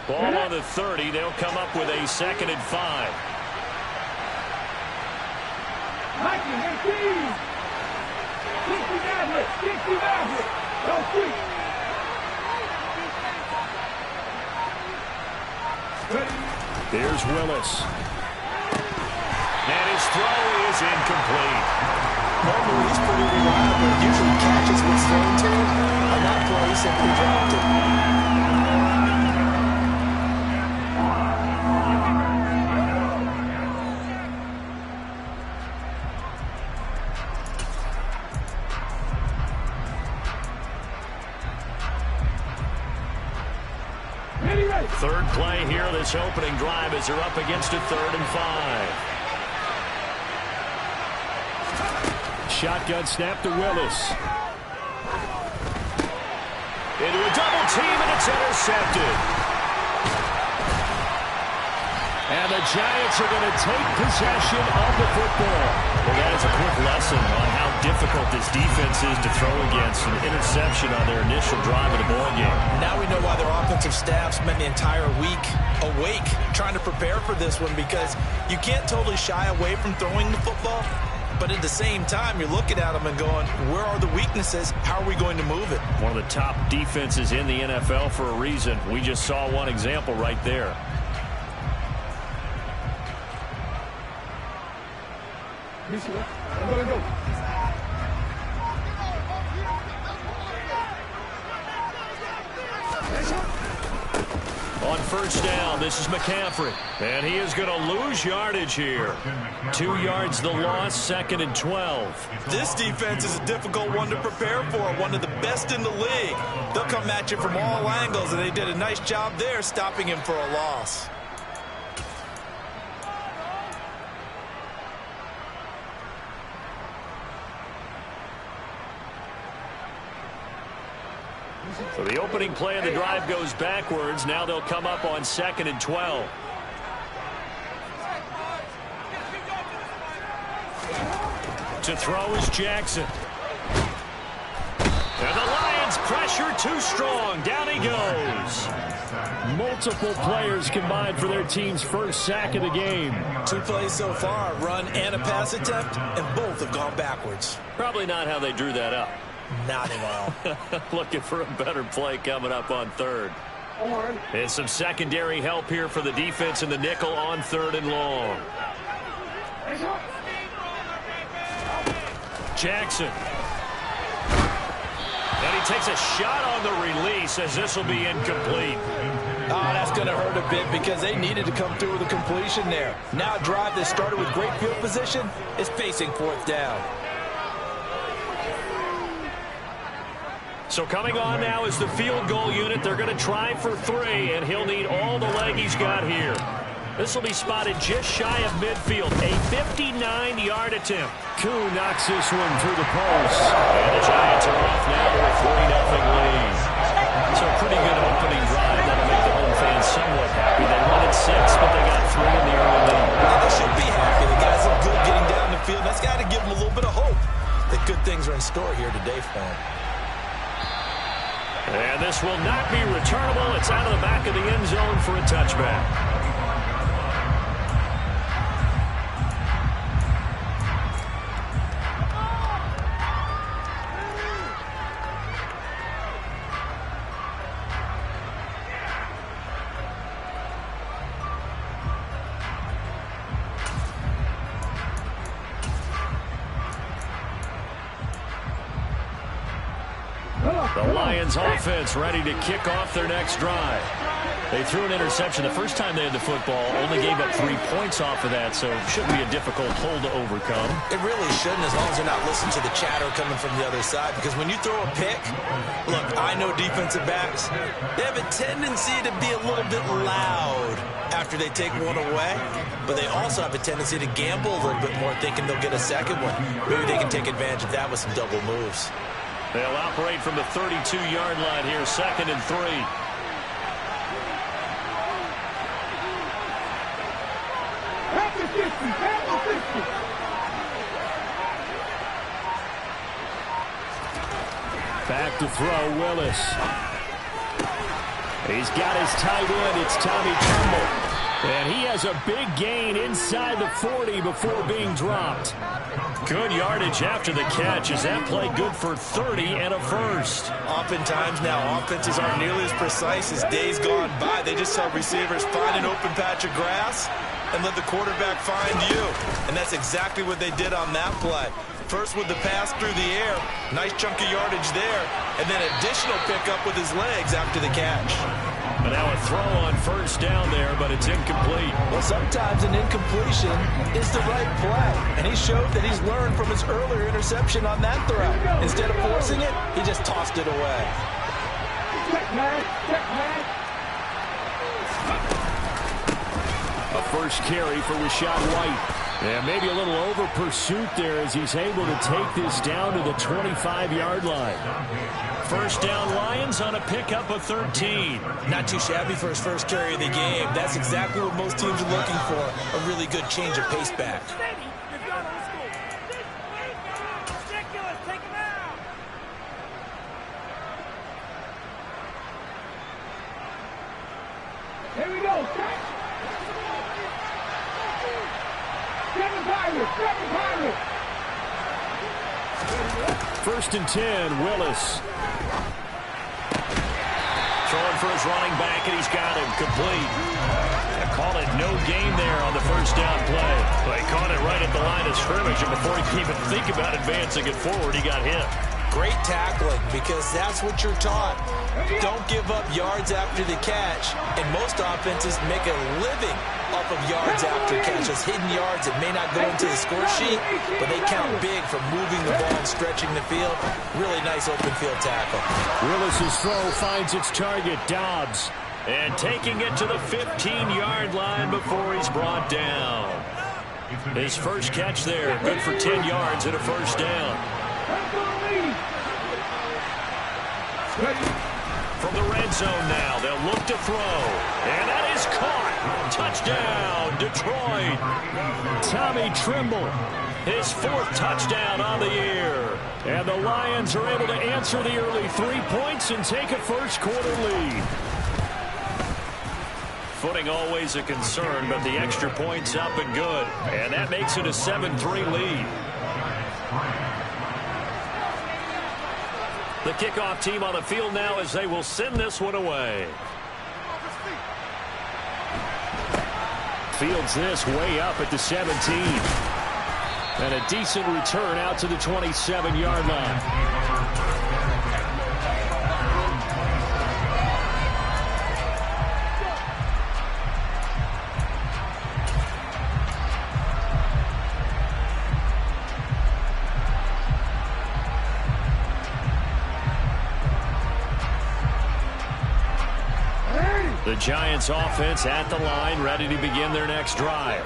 Ball on the 30. They'll come up with a 2nd and 5. There's Willis. And his throw is incomplete. Normally he's pretty reliable. Usually catches what's thrown to him. On that play, he simply dropped it. Third play here, this opening drive as they're up against a 3rd and 5. Shotgun snap to Willis. Into a double team, and it's intercepted. And the Giants are going to take possession of the football. Well, that is a quick lesson on how difficult this defense is to throw against. An interception on their initial drive of the ball game. Now we know why their offensive staff spent the entire week awake trying to prepare for this one, because you can't totally shy away from throwing the football. But at the same time, you're looking at them and going, where are the weaknesses? How are we going to move it? One of the top defenses in the NFL for a reason. We just saw one example right there. On first down, this is McCaffrey. And he is going to lose yardage here. 2 yards the loss, 2nd and 12. This defense is a difficult one to prepare for, one of the best in the league. They'll come at you from all angles, and they did a nice job there stopping him for a loss. So the opening play of the drive goes backwards. Now they'll come up on 2nd and 12. To throw is Jackson. And the Lions pressure too strong. Down he goes. Multiple players combined for their team's first sack of the game. 2 plays so far, a run and a pass attempt, and both have gone backwards. Probably not how they drew that up. Not at all. Looking for a better play coming up on 3rd. And some secondary help here for the defense in the nickel on 3rd and long. Jackson. And he takes a shot on the release as this will be incomplete. Oh, that's going to hurt a bit because they needed to come through with a completion there. Now a drive that started with great field position is facing 4th down. So coming on now is the field goal unit. They're going to try for 3, and he'll need all the leg he's got here. This will be spotted just shy of midfield. A 59-yard attempt. Koo knocks this one through the post. And the Giants are off now with a 3-0 lead. So a pretty good opening drive. That'll make the home fans somewhat happy. They wanted 6, but they got 3 in the early lead. Yeah, they should be happy. The guys look good getting down the field. That's got to give them a little bit of hope that good things are in store here today for them. And this will not be returnable. It's out of the back of the end zone for a touchback. The Lions offense ready to kick off their next drive. They threw an interception the first time they had the football, only gave up 3 points off of that, so it shouldn't be a difficult hole to overcome. It really shouldn't, as long as they're not listening to the chatter coming from the other side, because when you throw a pick, look, I know defensive backs, they have a tendency to be a little bit loud after they take one away, but they also have a tendency to gamble a little bit more, thinking they'll get a second one. Maybe they can take advantage of that with some double moves. They'll operate from the 32-yard line here, 2nd and 3. Back to throw, Willis. He's got his tight end. It's Tommy Tremble. And he has a big gain inside the 40 before being dropped. Good yardage after the catch. Is that play good for 30 and a first? Oftentimes now, offenses aren't nearly as precise as days gone by. They just saw receivers find an open patch of grass and let the quarterback find you. And that's exactly what they did on that play. First with the pass through the air, nice chunk of yardage there, and then additional pickup with his legs after the catch. But now a throw on first down there, but it's incomplete. Well, sometimes an incompletion is the right play, and he showed that he's learned from his earlier interception on that throw. Instead of forcing it, he just tossed it away. A first carry for Rachaad White. And maybe a little over pursuit there as he's able to take this down to the 25-yard line. First down Lions on a pickup of 13. Not too shabby for his first carry of the game. That's exactly what most teams are looking for, a really good change of pace back. Here we go. First and 10, Willis. Throwing for his running back, and he's got him complete. They call it no gain there on the first down play. They caught it right at the line of scrimmage, and before he could even think about advancing it forward, he got hit. Great tackling, because that's what you're taught. Don't give up yards after the catch, and most offenses make a living off of yards after catch. Those hidden yards that may not go into the score sheet, but they count big for moving the ball and stretching the field. Really nice open field tackle. Willis's throw finds its target, Dobbs, and taking it to the 15-yard line before he's brought down. His first catch there, good for 10 yards and a first down. From the red zone now, they'll look to throw. And that is caught. Touchdown, Detroit. Tommy Tremble, his fourth touchdown on the year. And the Lions are able to answer the early 3 points and take a first quarter lead. Footing always a concern, but the extra point's up and good. And that makes it a 7-3 lead. The kickoff team on the field now as they will send this one away. Fields this way up at the 17. And a decent return out to the 27-yard line. The Giants offense at the line, ready to begin their next drive.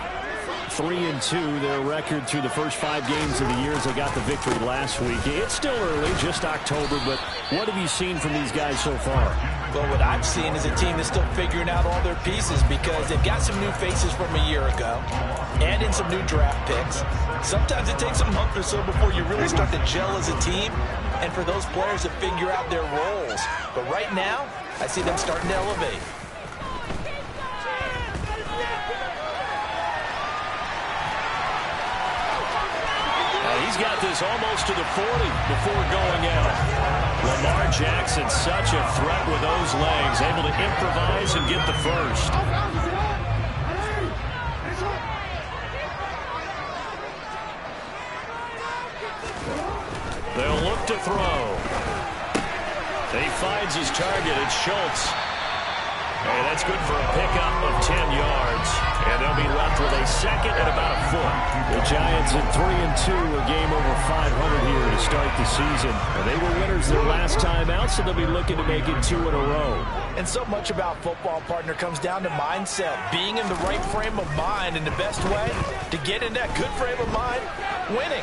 3-2, their record through the first 5 games of the year as they got the victory last week. It's still early, just October, but what have you seen from these guys so far? Well, what I've seen is a team that's still figuring out all their pieces because they've got some new faces from a year ago and in some new draft picks. Sometimes it takes a month or so before you really start to gel as a team and for those players to figure out their roles. But right now, I see them starting to elevate. He's got this almost to the 40 before going out. Lamar Jackson, such a threat with those legs, able to improvise and get the first. They'll look to throw. He finds his target. It's Schultz. And that's good for a pickup of 10 yards. And they'll be left with a second and about a foot. The Giants at 3-2, a game over 500 here to start the season. And they were winners their last time out, so they'll be looking to make it 2 in a row. And so much about football, partner, comes down to mindset. Being in the right frame of mind, and the best way to get in that good frame of mind, winning.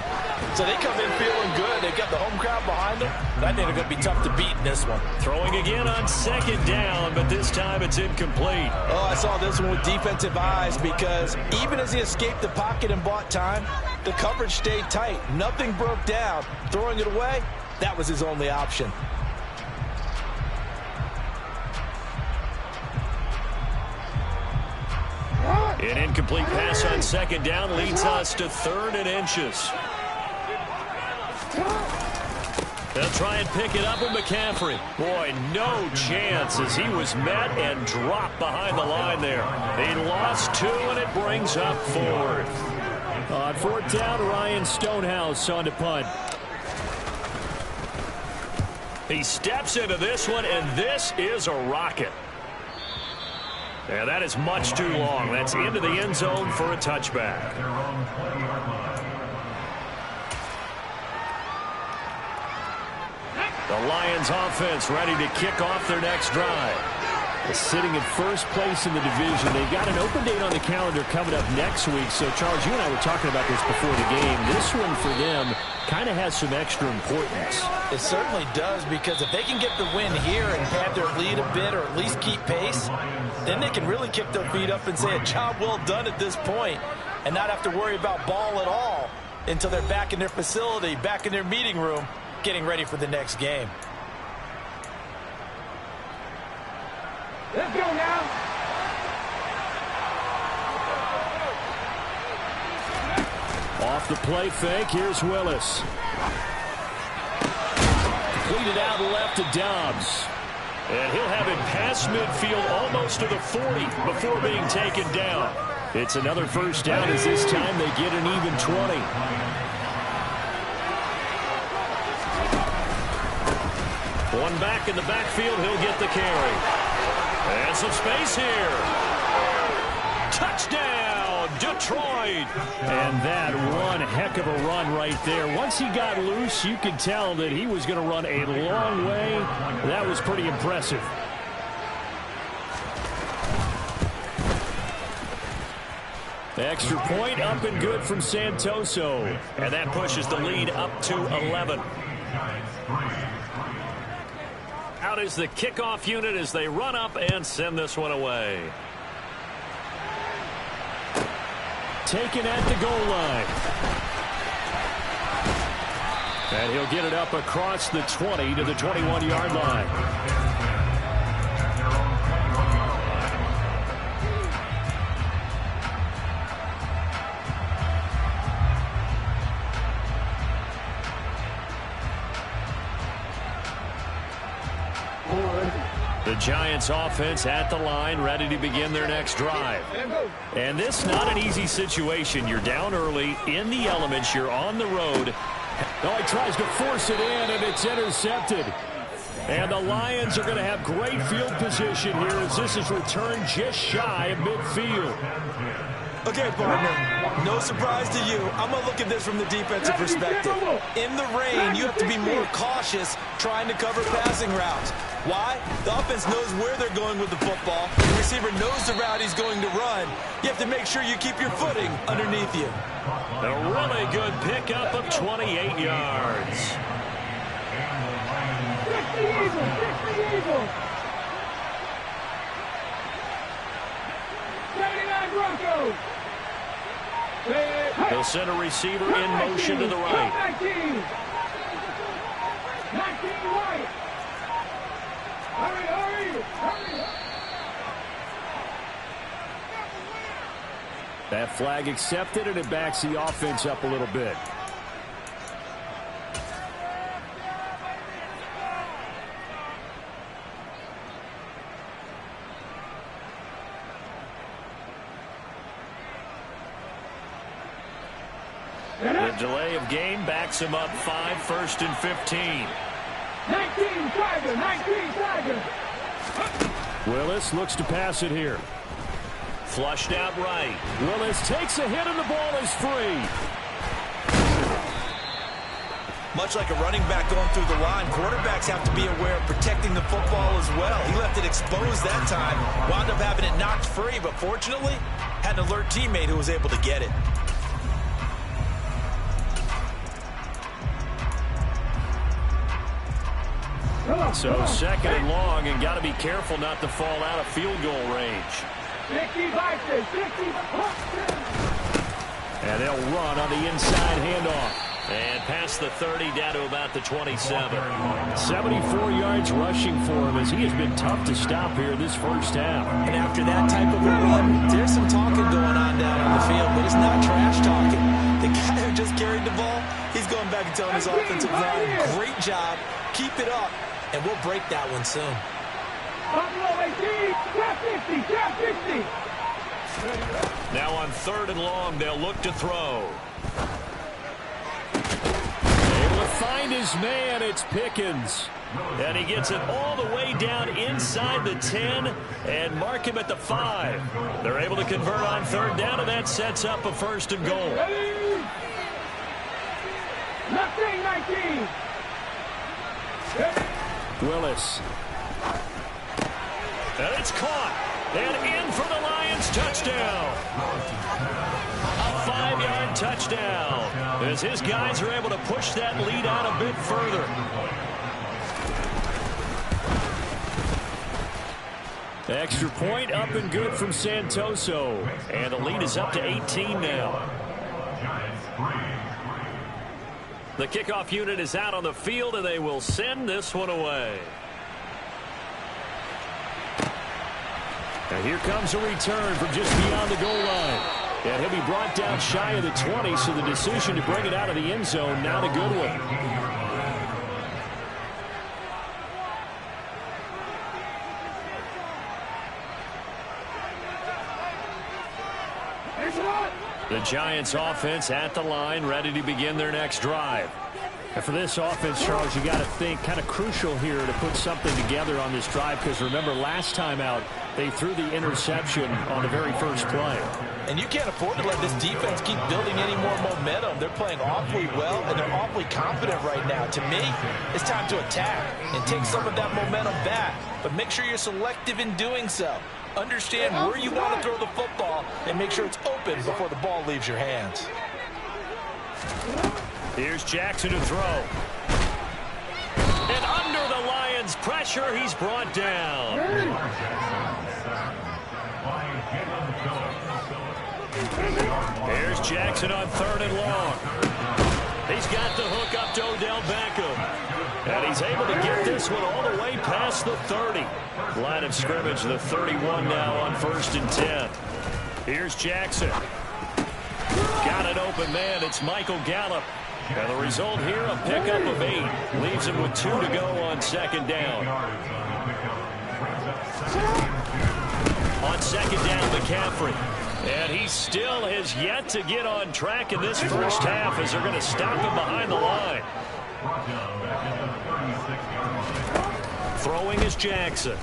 So they come in feeling good. They've got the home crowd behind them. I think they're going to be tough to beat in this one. Throwing again on second down, but this time it's incomplete. Oh, I saw this one with defensive eyes because even as he escaped the pocket and bought time, the coverage stayed tight. Nothing broke down. Throwing it away, that was his only option. An incomplete pass on second down leads us to 3rd and inches. They'll try and pick it up with McCaffrey. Boy, no chance as he was met and dropped behind the line there. He lost 2, and it brings up 4th. On 4th down, Ryan Stonehouse on to punt. He steps into this one, and this is a rocket. Yeah, that is much too long. That's into the end zone for a touchback. The Lions offense ready to kick off their next drive. Sitting in first place in the division. They've got an open date on the calendar coming up next week. So, Charles, you and I were talking about this before the game. This one for them kind of has some extra importance. It certainly does, because if they can get the win here and pad their lead a bit or at least keep pace, then they can really kick their feet up and say a job well done at this point and not have to worry about ball at all until they're back in their facility, back in their meeting room, getting ready for the next game. Let's go now. Off the play fake, here's Willis. Completed out left to Dobbs. And he'll have it past midfield almost to the 40 before being taken down. It's another first down as this time they get an even 20. One back in the backfield, he'll get the carry. And some space here. Touchdown, Detroit. And that one heck of a run right there. Once he got loose, you could tell that he was going to run a long way. That was pretty impressive. Extra point up and good from Santoso. And that pushes the lead up to 11. Out is the kickoff unit as they run up and send this one away. Taken at the goal line. And he'll get it up across the 20 to the 21-yard line. The Giants offense at the line, ready to begin their next drive. And this not an easy situation. You're down early, in the elements, you're on the road. Oh, he tries to force it in, and it's intercepted. And the Lions are going to have great field position here as this is returned just shy of midfield. Okay, partner, no surprise to you. I'm going to look at this from the defensive perspective. In the rain, you have to be more cautious trying to cover passing routes. Why? The offense knows where they're going with the football. The receiver knows the route he's going to run. You have to make sure you keep your footing underneath you. A really good pickup of 28 yards. 79 Broncos. They'll send a receiver in motion to the right. 19 right. Hurry. That flag accepted, and it backs the offense up a little bit. The delay of game backs him up 5, 1st and 15. 19 Tiger. Willis looks to pass it here. Flushed out right. Willis takes a hit and the ball is free. Much like a running back going through the line, quarterbacks have to be aware of protecting the football as well. He left it exposed that time, wound up having it knocked free, but fortunately had an alert teammate who was able to get it. So 2nd and long, and got to be careful not to fall out of field goal range. 50 And they'll run on the inside handoff. And past the 30, down to about the 27. 74 yards rushing for him as he has been tough to stop here this first half. And after that type of a run, there's some talking going on down on the field, but it's not trash talking. The guy who just carried the ball, he's going back and telling his offensive line, great job, keep it up, and we'll break that one soon. Buffalo 18, trap 50, trap 50. Now on 3rd and long, they'll look to throw. Able to find his man, it's Pickens. And he gets it all the way down inside the 10 and mark him at the 5. They're able to convert on 3rd down, and that sets up a 1st and goal. Left wing 19. Willis. And it's caught. And in for the Lions, touchdown. A 5-yard touchdown as his guys are able to push that lead out a bit further. Extra point up and good from Santoso. And the lead is up to 18 now. The kickoff unit is out on the field, and they will send this one away. And here comes a return from just beyond the goal line. And he'll be brought down shy of the 20, so the decision to bring it out of the end zone, not a good one. The Giants offense at the line, ready to begin their next drive. And for this offense, Charles, you got to think kind of crucial here to put something together on this drive, because remember last time out they threw the interception on the very first play. And you can't afford to let this defense keep building any more momentum. They're playing awfully well, and they're awfully confident right now. To me, it's time to attack and take some of that momentum back. But make sure you're selective in doing so. Understand where you want to throw the football and make sure it's open before the ball leaves your hands. Here's Jackson to throw. And under the Lions' pressure, he's brought down. Here's Jackson on 3rd and long. He's got the hook up to Odell Beckham. And he's able to get this one all the way past the 30. Line of scrimmage, the 31 now on 1st and 10. Here's Jackson. Got an open man. It's Michael Gallup. And the result here, a pickup of 8. Leaves him with 2 to go on 2nd down. On 2nd down, McCaffrey. And he still has yet to get on track in this first half as they're going to stop him behind the line. Throwing is Jackson.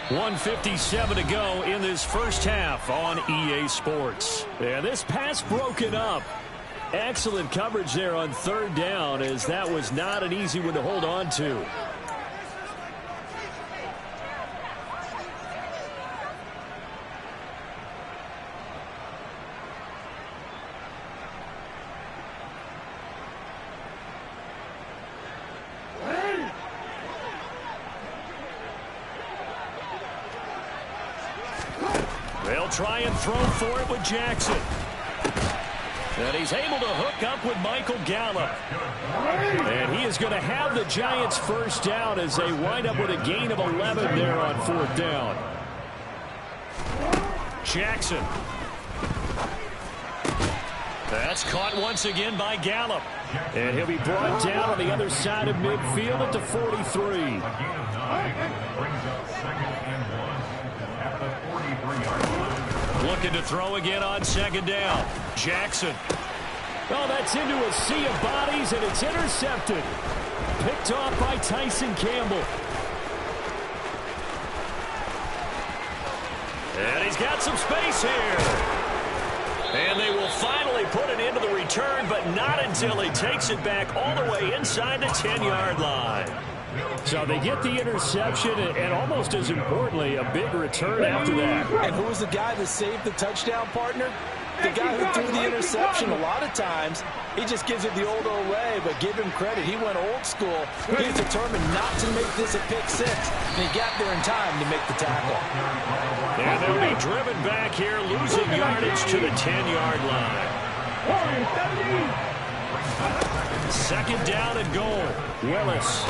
1:57 to go in this first half on EA Sports. And this pass broken up. Excellent coverage there on 3rd down, as that was not an easy one to hold on to. They'll try and throw for it with Jackson. And he's able to hook up with Michael Gallup. And he is going to have the Giants first down as they wind up with a gain of 11 there on 4th down. Jackson. That's caught once again by Gallup. And he'll be brought down on the other side of midfield at the 43. Looking to throw again on 2nd down. Jackson. Oh, that's into a sea of bodies, and it's intercepted. Picked off by Tyson Campbell. And he's got some space here. And they will finally put it into the return, but not until he takes it back all the way inside the 10-yard line. So they get the interception, and almost as importantly, a big return after that. And who was the guy that saved the touchdown, partner? The guy who threw the interception. A lot of times, he just gives it the old way, but give him credit. He went old school. He's determined not to make this a pick 6, and he got there in time to make the tackle. And they'll be driven back here, losing yardage to the 10-yard line. Second down and goal. Willis.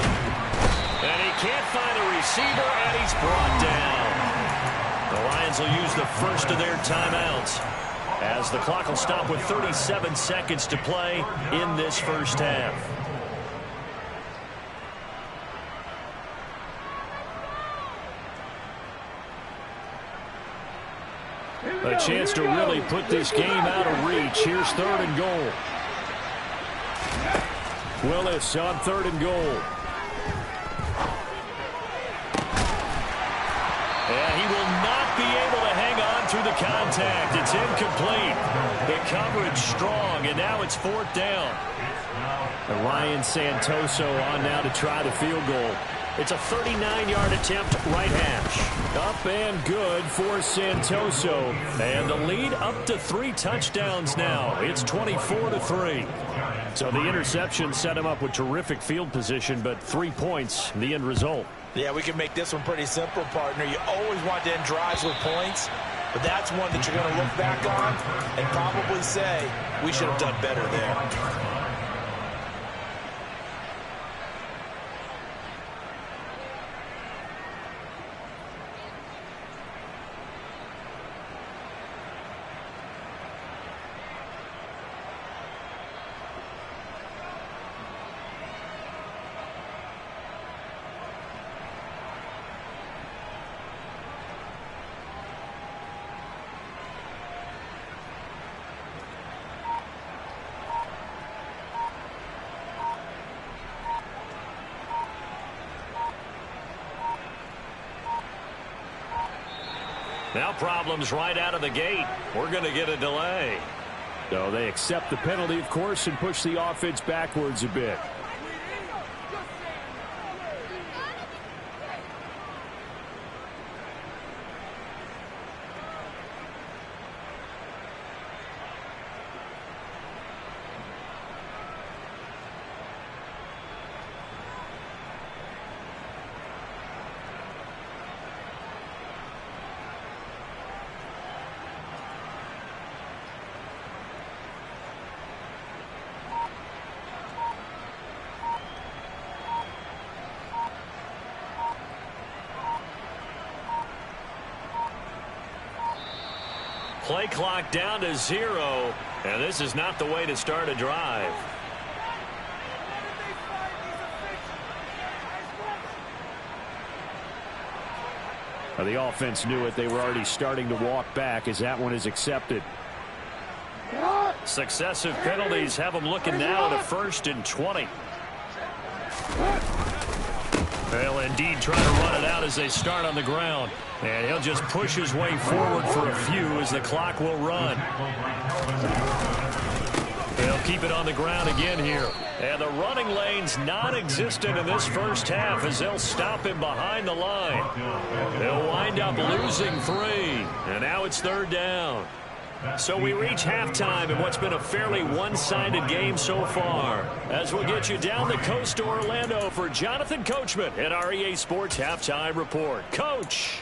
And he can't find a receiver, and he's brought down. The Lions will use the first of their timeouts, as the clock will stop with 37 seconds to play in this first half. A chance to really put this game out of reach. Here's third and goal. Willis on third and goal. And he will not be able to hang on through the contact. It's incomplete. The coverage strong, and now it's fourth down. And Ryan Santoso on now to try the field goal. It's a 39-yard attempt, right hash. Up and good for Santoso. And the lead up to 3 touchdowns now. It's 24-3. So the interception set him up with terrific field position, but 3 points, the end result. Yeah, we can make this one pretty simple, partner. You always want to end drives with points, but that's one that you're going to look back on and probably say, we should have done better there. Now problems right out of the gate. We're going to get a delay. So they accept the penalty, of course, and push the offense backwards a bit. Play clock down to 0, and this is not the way to start a drive. Well, the offense knew it. They were already starting to walk back as that one is accepted. Successive penalties have them looking now at a 1st and 20. They'll indeed try to run it out as they start on the ground. And he'll just push his way forward for a few as the clock will run. They'll keep it on the ground again here. And the running lane's non-existent in this first half as they'll stop him behind the line. They'll wind up losing 3. And now it's third down. So we reach halftime in what's been a fairly one-sided game so far. As we'll get you down the coast to Orlando for Jonathan Coachman at our EA Sports Halftime Report. Coach.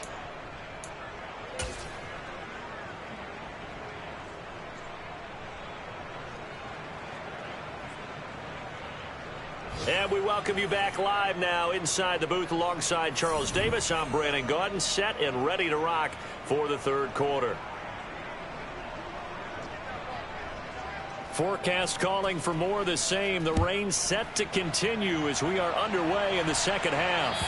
And we welcome you back live now inside the booth alongside Charles Davis. I'm Brandon Gaudin, set and ready to rock for the third quarter. Forecast calling for more of the same. The rain set to continue as we are underway in the second half.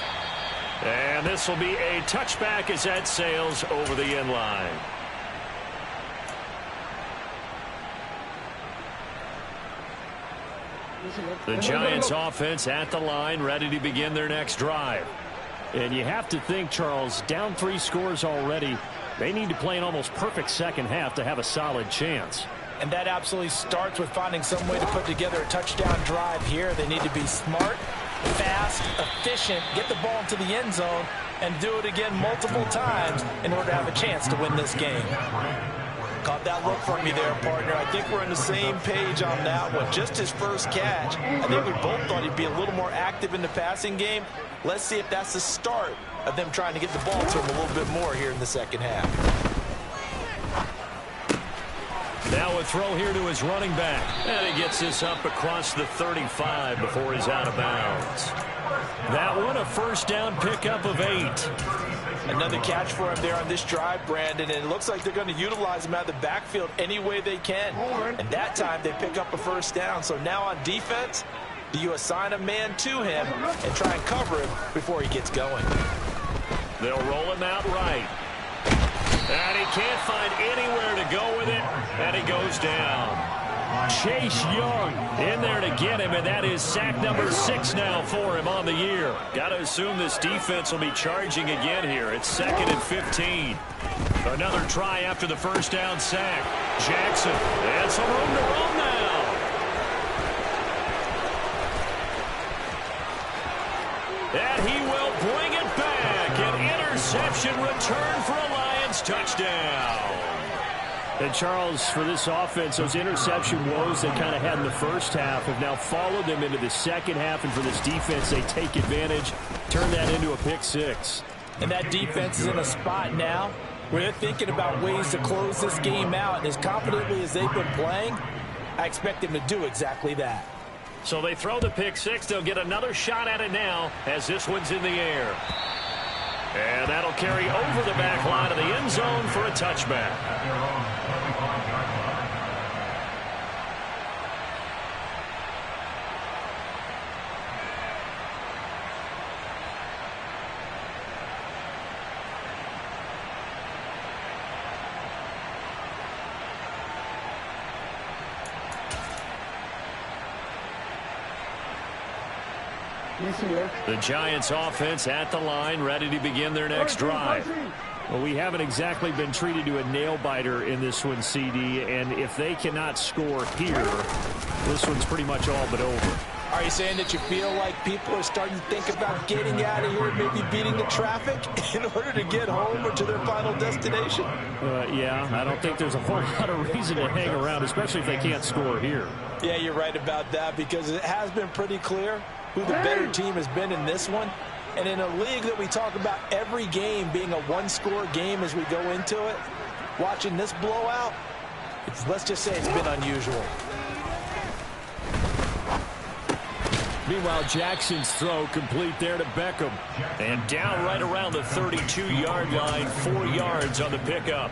And this will be a touchback as that sails over the end line. The Giants offense at the line, ready to begin their next drive. And you have to think, Charles, down 3 scores already. They need to play an almost perfect second half to have a solid chance. And that absolutely starts with finding some way to put together a touchdown drive here. They need to be smart, fast, efficient, get the ball into the end zone, and do it again multiple times in order to have a chance to win this game. Caught that look from me there, partner. I think we're on the same page on that one. Just his first catch. I think we both thought he'd be a little more active in the passing game. Let's see if that's the start of them trying to get the ball to him a little bit more here in the second half. Now a throw here to his running back. And he gets this up across the 35 before he's out of bounds. That one, a first down pickup of 8. Another catch for him there on this drive, Brandon, and it looks like they're going to utilize him out of the backfield any way they can. And that time they pick up a first down. So now on defense, do you assign a man to him and try and cover him before he gets going? They'll roll him out right. And he can't find anywhere to go with it, and he goes down. Chase Young in there to get him, and that is sack number 6 now for him on the year. Got to assume this defense will be charging again here. It's 2nd and 15. Another try after the first down sack. Jackson, and some room to run now. And he will bring it back. An interception return for a Lions touchdown. And Charles, for this offense, those interception woes they kind of had in the first half have now followed them into the second half. And for this defense, they take advantage, turn that into a pick 6. And that defense is in a spot now where they're thinking about ways to close this game out. And as confidently as they've been playing, I expect them to do exactly that. So they throw the pick 6. They'll get another shot at it now as this one's in the air. And that'll carry over the back line of the end zone for a touchback. The Giants offense at the line, ready to begin their next drive. Well, we haven't exactly been treated to a nail-biter in this one, CD, and if they cannot score here, this one's pretty much all but over. Are you saying that you feel like people are starting to think about getting out of here, maybe beating the traffic in order to get home or to their final destination? Yeah, I don't think there's a whole lot of reason to hang around, especially if they can't score here. Yeah, you're right about that, because it has been pretty clear who the better team has been in this one. And in a league that we talk about every game being a one-score game as we go into it, watching this blowout, let's just say it's been unusual. Meanwhile, Jackson's throw complete there to Beckham. And down right around the 32-yard line, 4 yards on the pickup.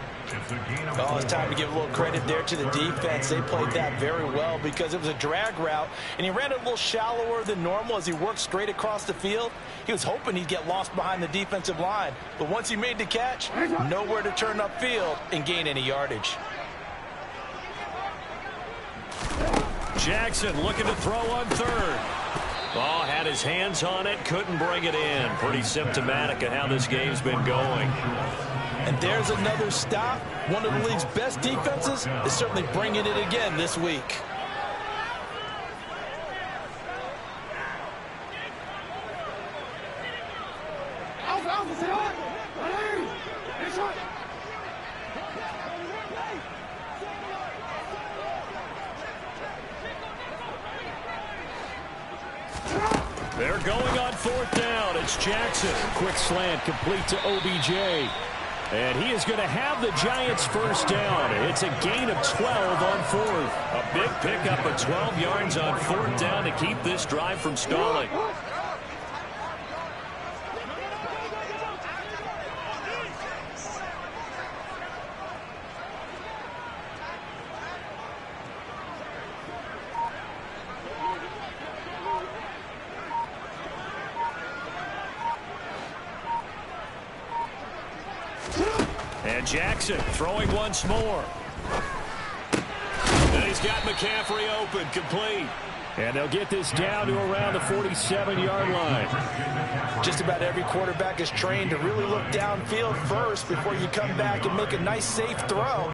Oh, it's time to give a little credit there to the defense. They played that very well because it was a drag route, and he ran it a little shallower than normal as he worked straight across the field. He was hoping he'd get lost behind the defensive line, but once he made the catch, nowhere to turn upfield and gain any yardage. Jackson looking to throw on 3rd. Oh, had his hands on it, couldn't bring it in. Pretty symptomatic of how this game's been going. And there's another stop. One of the league's best defenses is certainly bringing it again this week. They're going on 4th down. It's Jackson. Quick slant complete to OBJ. And he is going to have the Giants first down. It's a gain of 12 on 4th. A big pickup of 12 yards on 4th down to keep this drive from stalling. And Jackson throwing once more. And he's got McCaffrey open, complete. And they'll get this down to around the 47-yard line. Just about every quarterback is trained to really look downfield first before you come back and make a nice, safe throw.